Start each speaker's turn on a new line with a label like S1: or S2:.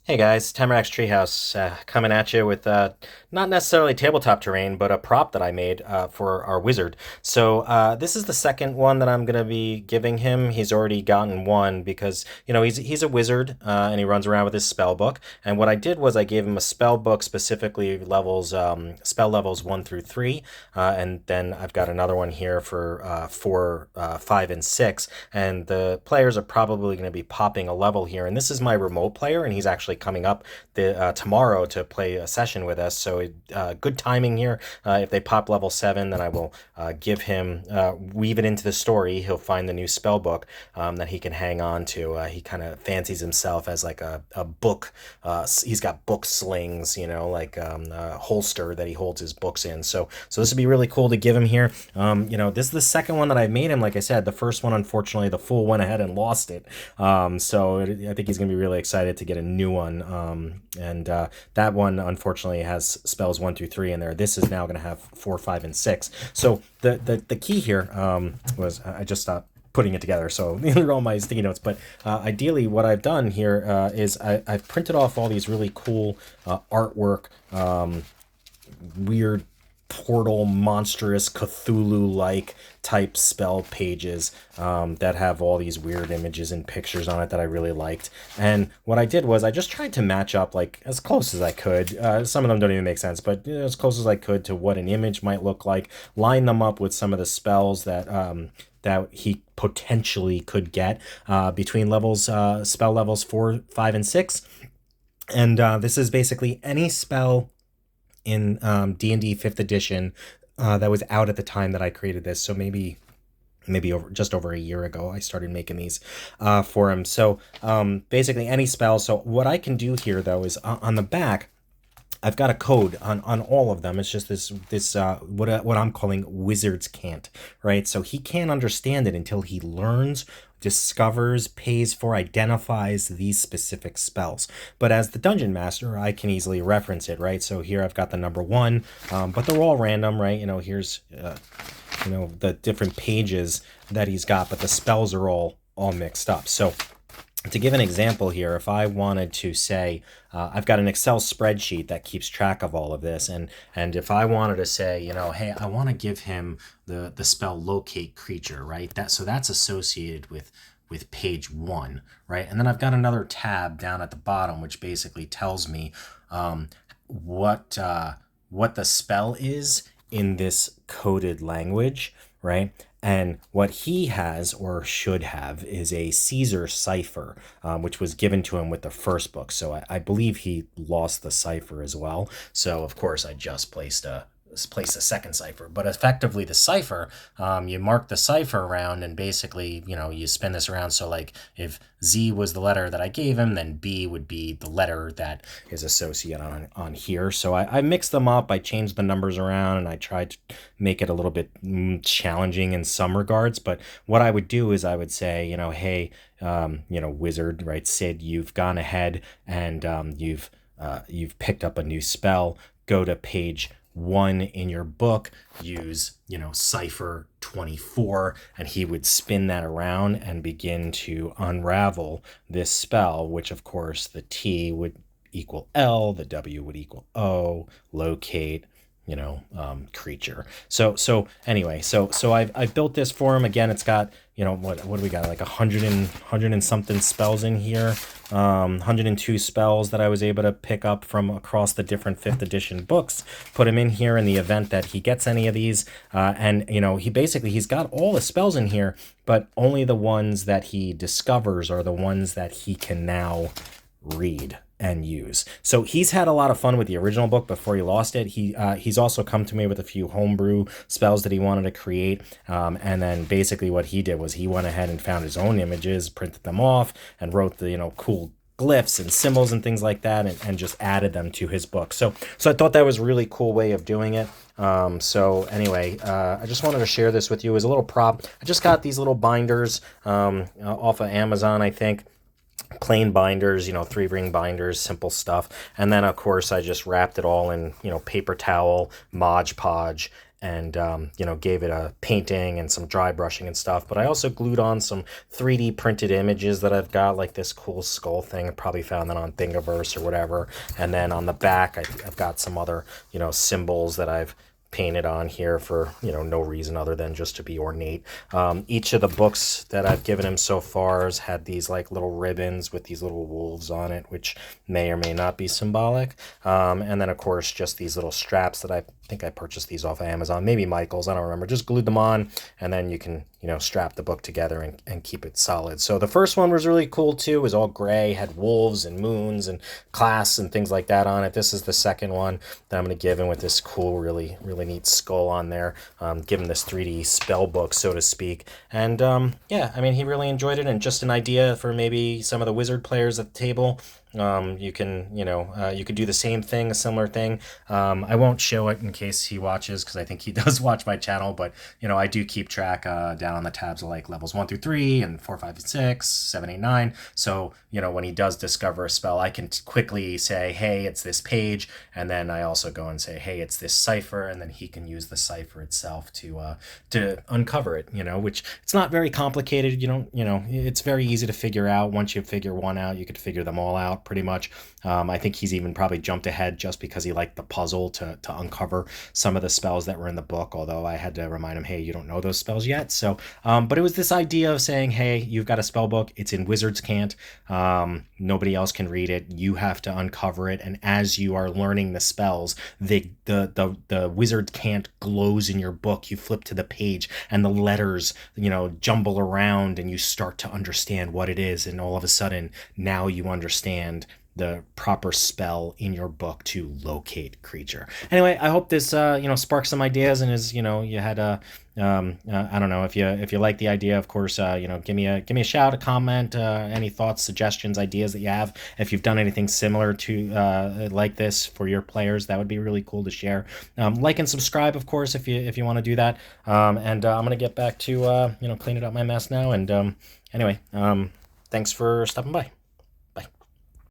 S1: Hey guys, Tamarack's Treehouse coming at you with not necessarily tabletop terrain, but a prop that I made for our wizard. So this is the second one that I'm gonna be giving him. He's already gotten one because he's a wizard and he runs around with his spell book. And what I did was I gave him a spell book specifically levels spell levels 1 through 3, and then I've got another one here for 4, 5, and 6. And the players are probably going to be popping a level here. And this is my remote player, and he's actually coming up tomorrow to play a session with us. So good timing here. If they pop level 7, then I will give him weave it into the story. He'll find the new spell book that he can hang on to. He kind of fancies himself as like a book. He's got book slings, like a holster that he holds his books in. So this would be really cool to give him here. This is the second one that I've made him. Like I said, the first one, unfortunately, the fool went ahead and lost it. I think he's gonna be really excited to get a new one. And that one, unfortunately, has spells 1 through 3 in there. This is now gonna have 4, 5, and 6. So the key here was I just stopped putting it together. So these are all my sticky notes. But ideally, what I've done here is I've printed off all these really cool artwork, weird portal, monstrous, Cthulhu-like type spell pages that have all these weird images and pictures on it that I really liked. And what I did was I just tried to match up like as close as I could. Some of them don't even make sense, but as close as I could to what an image might look like. Line them up with some of the spells that he potentially could get between spell levels 4, 5, and 6. And this is basically any spell in D&D 5th edition that was out at the time that I created this. So maybe just over a year ago I started making these for him. So basically any spell. So what I can do here though is on the back I've got a code on all of them. It's just this what I'm calling wizard's can't, right? So he can't understand it until he learns, discovers, pays for, identifies these specific spells. But as the dungeon master, I can easily reference it, right? So here I've got the number 1, but they're all random, right? Here's the different pages that he's got, but the spells are all mixed up. So to give an example here, if I wanted to say, I've got an Excel spreadsheet that keeps track of all of this, and if I wanted to say, hey, I want to give him the spell locate creature, right? That's associated with page 1, right? And then I've got another tab down at the bottom which basically tells me what the spell is in this coded language, right? And what he has or should have is a Caesar cipher, which was given to him with the first book. So I believe he lost the cipher as well. So of course I just placed a second cipher, but effectively the cipher, you mark the cipher around and basically, you spin this around. So like if Z was the letter that I gave him, then B would be the letter that is associated on here. So I mixed them up. I changed the numbers around and I tried to make it a little bit challenging in some regards. But what I would do is I would say, hey, wizard, right? Sid, you've gone ahead and you've picked up a new spell. Go to page 1 in your book, use cipher 24, and he would spin that around and begin to unravel this spell, which of course the T would equal L, the W would equal O, locate, creature. So anyway, so I've built this for him. Again, it's got, what do we got, like 100 and something spells in here, 102 spells that I was able to pick up from across the different 5th edition books, put him in here in the event that he gets any of these. And he's got all the spells in here, but only the ones that he discovers are the ones that he can now read and use. So he's had a lot of fun with the original book before he lost it. He's also come to me with a few homebrew spells that he wanted to create. And then basically what he did was he went ahead and found his own images, printed them off, and wrote the cool glyphs and symbols and things like that, and just added them to his book. So I thought that was a really cool way of doing it. So anyway, I just wanted to share this with you as a little prop. I just got these little binders off of Amazon, I think. Plain binders, 3-ring binders, simple stuff. And then of course I just wrapped it all in, paper towel, Mod Podge, and gave it a painting and some dry brushing and stuff. But I also glued on some 3D printed images that I've got, like this cool skull thing. I probably found that on Thingiverse or whatever. And then on the back, I've got some other, symbols that I've painted on here for no reason other than just to be ornate. Each of the books that I've given him so far has had these like little ribbons with these little wolves on it, which may or may not be symbolic. And then of course just these little straps that I think I purchased these off of Amazon, maybe Michael's, I don't remember. Just glued them on, and then you can strap the book together and keep it solid. So the first one was really cool too. It was all gray, had wolves and moons and class and things like that on it. This is the second one that I'm going to give him with this cool, really neat skull on there. Give him this 3D spell book, so to speak. And yeah, I mean, he really enjoyed it, and just an idea for maybe some of the wizard players at the table. You can you could do the same thing, a similar thing. I won't show it in case he watches, because I think he does watch my channel, but I do keep track down on the tabs of like levels 1 through 3 and 4, 5, and 6, 7, 8, 9. So when he does discover a spell, I can quickly say, hey, it's this page, and then I also go and say, hey, it's this cipher, and then he can use the cipher itself to uncover it. Which it's not very complicated. It's very easy to figure out. Once you figure one out, you could figure them all out pretty much. I think he's even probably jumped ahead just because he liked the puzzle to uncover some of the spells that were in the book, although I had to remind him, hey, you don't know those spells yet. So but it was this idea of saying, hey, you've got a spell book, it's in Wizards Cant, nobody else can read it, you have to uncover it, and as you are learning the spells, the Wizards Cant glows in your book. You flip to the page and the letters jumble around, and you start to understand what it is, and all of a sudden now you understand the proper spell in your book to locate creature. Anyway, I hope this sparks some ideas, and is you had a I don't know, if you like the idea, of course, give me a shout, a comment, any thoughts, suggestions, ideas that you have. If you've done anything similar to like this for your players, that would be really cool to share. Like and subscribe, of course, if you want to do that. And I'm gonna get back to cleaning up my mess now. And anyway, thanks for stopping by.